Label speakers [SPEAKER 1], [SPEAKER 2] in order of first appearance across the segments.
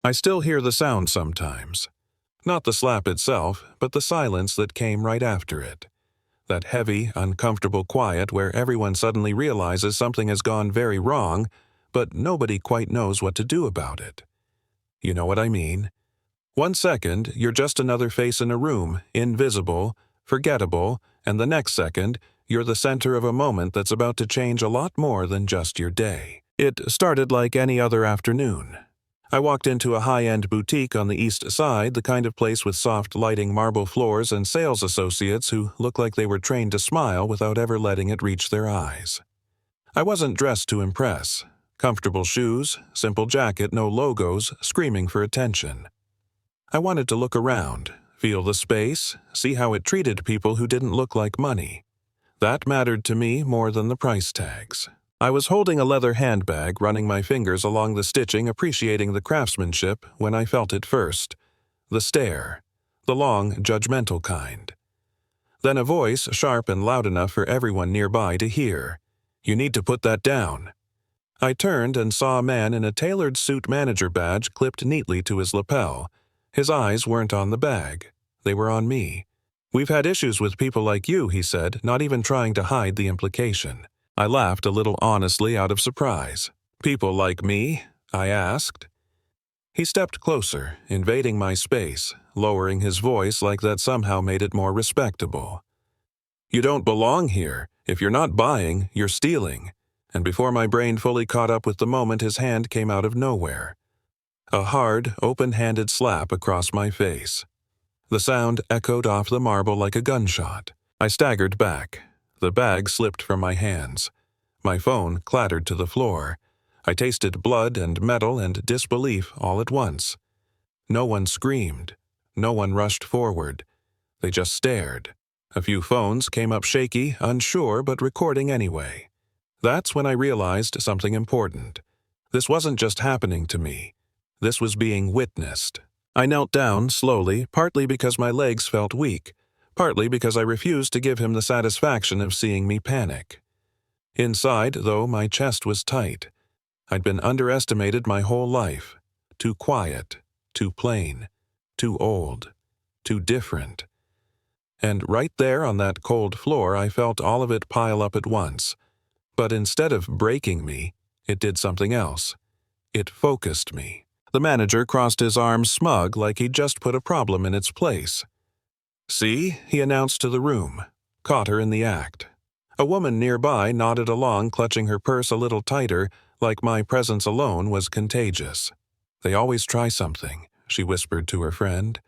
[SPEAKER 1] I still hear the sound sometimes. Not the slap itself, but the silence that came right after it. That heavy, uncomfortable quiet where everyone suddenly realizes something has gone very wrong, but nobody quite knows what to do about it. You know what I mean? 1 second, you're just another face in a room, invisible, forgettable, and the next second, you're the center of a moment that's about to change a lot more than just your day. It started like any other afternoon. I walked into a high-end boutique on the East Side, the kind of place with soft lighting, marble floors, and sales associates who look like they were trained to smile without ever letting it reach their eyes. I wasn't dressed to impress. Comfortable shoes, simple jacket, no logos, screaming for attention. I wanted to look around, feel the space, see how it treated people who didn't look like money. That mattered to me more than the price tags. I was holding a leather handbag, running my fingers along the stitching, appreciating the craftsmanship when I felt it first. The stare. The long, judgmental kind. Then a voice, sharp and loud enough for everyone nearby to hear. "You need to put that down." I turned and saw a man in a tailored suit manager badge clipped neatly to his lapel. His eyes weren't on the bag. They were on me. "We've had issues with people like you," he said, not even trying to hide the implication. I laughed a little honestly out of surprise. "People like me?" I asked. He stepped closer, invading my space, lowering his voice like that somehow made it more respectable. "You don't belong here. If you're not buying, you're stealing." And before my brain fully caught up with the moment, his hand came out of nowhere. A hard, open-handed slap across my face. The sound echoed off the marble like a gunshot. I staggered back. The bag slipped from my hands. My phone clattered to the floor. I tasted blood and metal and disbelief all at once. No one screamed. No one rushed forward. They just stared. A few phones came up shaky, unsure, but recording anyway. That's when I realized something important. This wasn't just happening to me. This was being witnessed. I knelt down slowly, partly because my legs felt weak, partly because I refused to give him the satisfaction of seeing me panic. Inside, though, my chest was tight. I'd been underestimated my whole life. Too quiet, too plain, too old, too different. And right there on that cold floor, I felt all of it pile up at once. But instead of breaking me, it did something else. It focused me. The manager crossed his arms smug like he'd just put a problem in its place. "See?" he announced to the room. Caught her in the act. A woman nearby nodded along, clutching her purse a little tighter, like my presence alone was contagious. "They always try something," she whispered to her friend.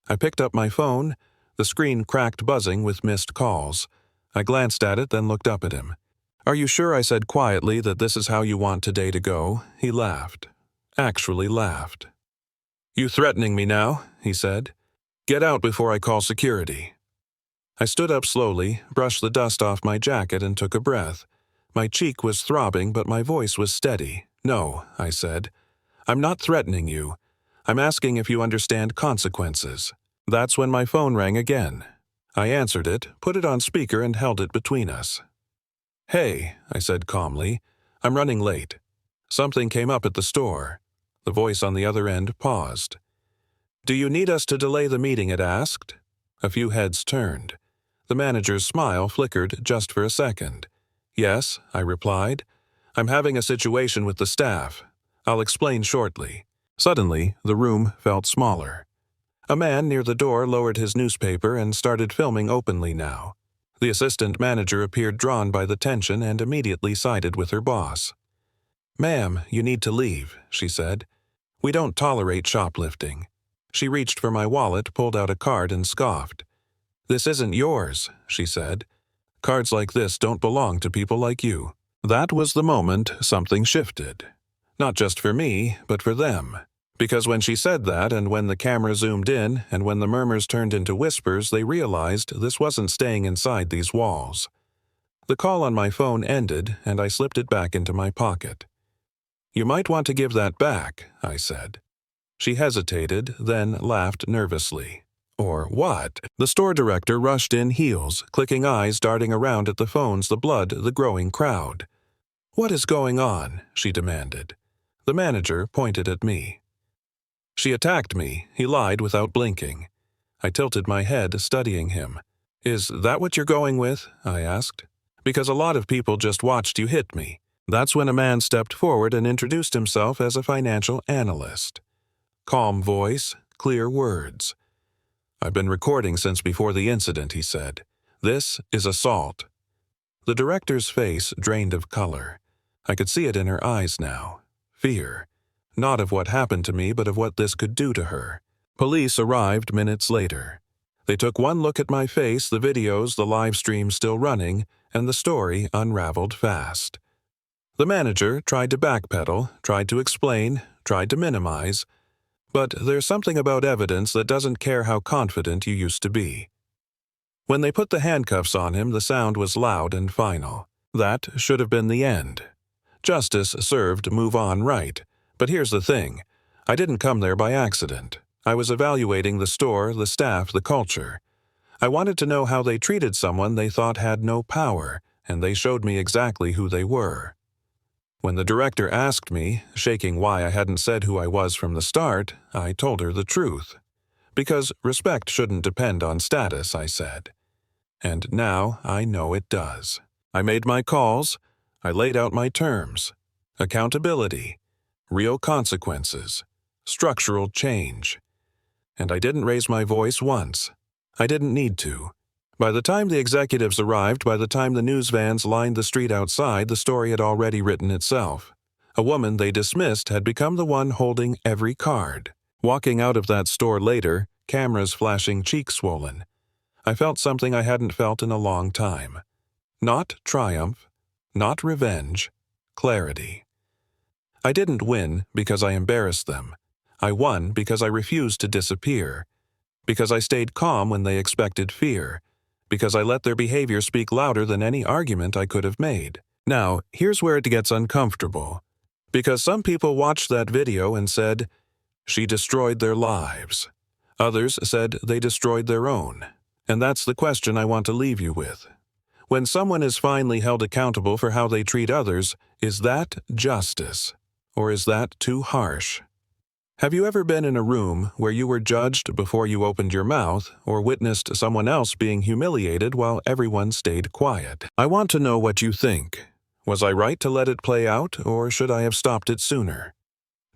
[SPEAKER 1] I picked up my phone. The screen cracked, buzzing with missed calls. I glanced at it, then looked up at him. "Are you sure," I said quietly, "that this is how you want today to go?" He laughed. Actually laughed. "You threatening me now?" he said. "Get out before I call security." I stood up slowly, brushed the dust off my jacket, and took a breath. My cheek was throbbing, but my voice was steady. "No," I said. "I'm not threatening you. I'm asking if you understand consequences." That's when my phone rang again. I answered it, put it on speaker, and held it between us. "Hey," I said calmly. "I'm running late. Something came up at the store." The voice on the other end paused. "Do you need us to delay the meeting?" it asked. A few heads turned. The manager's smile flickered just for a second. "Yes," I replied. "I'm having a situation with the staff. I'll explain shortly." Suddenly, the room felt smaller. A man near the door lowered his newspaper and started filming openly now. The assistant manager appeared drawn by the tension and immediately sided with her boss. "Ma'am, you need to leave," she said. "We don't tolerate shoplifting." She reached for my wallet, pulled out a card, and scoffed. "This isn't yours," she said. "Cards like this don't belong to people like you." That was the moment something shifted. Not just for me, but for them. Because when she said that, and when the camera zoomed in, and when the murmurs turned into whispers, they realized this wasn't staying inside these walls. The call on my phone ended, and I slipped it back into my pocket. "You might want to give that back," I said. She hesitated, then laughed nervously. "Or what?" The store director rushed in heels, clicking eyes darting around at the phones, the blood, the growing crowd. "What is going on?" she demanded. The manager pointed at me. She attacked me, he lied without blinking. I tilted my head, studying him. Is that what you're going with? I asked. Because a lot of people just watched you hit me. That's when a man stepped forward and introduced himself as a financial analyst. Calm voice, clear words. I've been recording since before the incident, he said. This is assault. The director's face drained of color. I could see it in her eyes now. Fear. Not of what happened to me, but of what this could do to her. Police arrived minutes later. They took one look at my face, the videos, the live stream still running, and the story unraveled fast. The manager tried to backpedal, tried to explain, tried to minimize, but there's something about evidence that doesn't care how confident you used to be. When they put the handcuffs on him, the sound was loud and final. That should have been the end. Justice served, move on, right. But here's the thing. I didn't come there by accident. I was evaluating the store, the staff, the culture. I wanted to know how they treated someone they thought had no power, and they showed me exactly who they were. When the director asked me, shaking why I hadn't said who I was from the start, I told her the truth. Because respect shouldn't depend on status, I said. And now I know it does. I made my calls. I laid out my terms. Accountability. Real consequences. Structural change. And I didn't raise my voice once. I didn't need to. By the time the executives arrived, by the time the news vans lined the street outside, the story had already written itself. A woman they dismissed had become the one holding every card. Walking out of that store later, cameras flashing, cheeks swollen, I felt something I hadn't felt in a long time. Not triumph, not revenge, clarity. I didn't win because I embarrassed them. I won because I refused to disappear. Because I stayed calm when they expected fear. Because I let their behavior speak louder than any argument I could have made. Now, here's where it gets uncomfortable. Because some people watched that video and said, she destroyed their lives. Others said they destroyed their own. And that's the question I want to leave you with. When someone is finally held accountable for how they treat others, is that justice? Or is that too harsh? Have you ever been in a room where you were judged before you opened your mouth, or witnessed someone else being humiliated while everyone stayed quiet? I want to know what you think. Was I right to let it play out, or should I have stopped it sooner?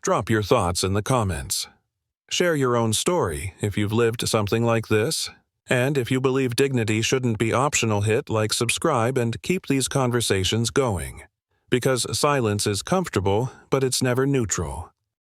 [SPEAKER 1] Drop your thoughts in the comments. Share your own story if you've lived something like this. And if you believe dignity shouldn't be optional, hit like, subscribe, and keep these conversations going. Because silence is comfortable, but it's never neutral.